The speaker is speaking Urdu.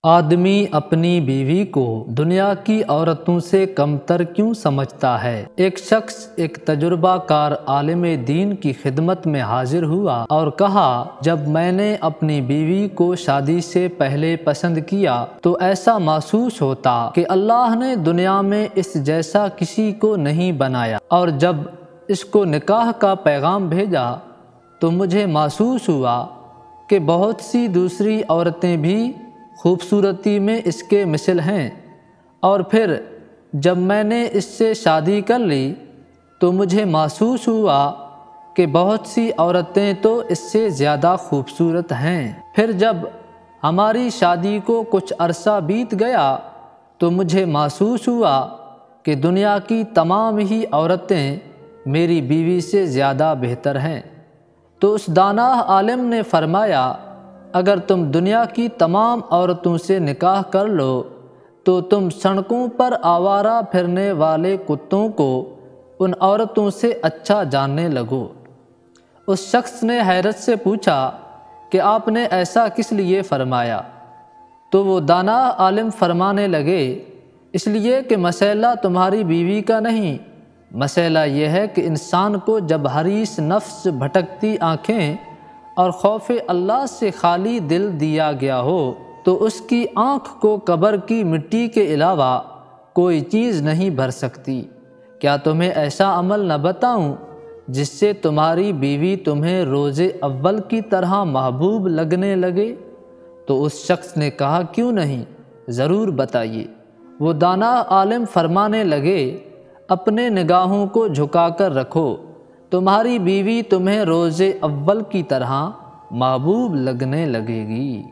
آدمی اپنی بیوی کو دنیا کی عورتوں سے کمتر کیوں سمجھتا ہے؟ ایک شخص ایک تجربہ کار عالم دین کی خدمت میں حاضر ہوا اور کہا، جب میں نے اپنی بیوی کو شادی سے پہلے پسند کیا تو ایسا محسوس ہوتا کہ اللہ نے دنیا میں اس جیسا کسی کو نہیں بنایا، اور جب اس کو نکاح کا پیغام بھیجا تو مجھے محسوس ہوا کہ بہت سی دوسری عورتیں بھی خوبصورتی میں اس کے مثل ہیں، اور پھر جب میں نے اس سے شادی کر لی تو مجھے محسوس ہوا کہ بہت سی عورتیں تو اس سے زیادہ خوبصورت ہیں۔ پھر جب ہماری شادی کو کچھ عرصہ بیت گیا تو مجھے محسوس ہوا کہ دنیا کی تمام ہی عورتیں میری بیوی سے زیادہ بہتر ہیں۔ تو اس دانا عالم نے فرمایا، اگر تم دنیا کی تمام عورتوں سے نکاح کر لو تو تم سڑکوں پر آوارہ پھرنے والے کتوں کو ان عورتوں سے اچھا جاننے لگو۔ اس شخص نے حیرت سے پوچھا کہ آپ نے ایسا کس لیے فرمایا؟ تو وہ دانا عالم فرمانے لگے، اس لیے کہ مسئلہ تمہاری بیوی کا نہیں، مسئلہ یہ ہے کہ انسان کو جب حریص نفس، بھٹکتی آنکھیں اور خوف اللہ سے خالی دل دیا گیا ہو تو اس کی آنکھ کو قبر کی مٹی کے علاوہ کوئی چیز نہیں بھر سکتی۔ کیا تمہیں ایسا عمل نہ بتاؤں جس سے تمہاری بیوی تمہیں روز اول کی طرح محبوب لگنے لگے؟ تو اس شخص نے کہا، کیوں نہیں، ضرور بتائیے۔ وہ دانا عالم فرمانے لگے، اپنے نگاہوں کو جھکا کر رکھو، تمہاری بیوی تمہیں روز اول کی طرح محبوب لگنے لگے گی۔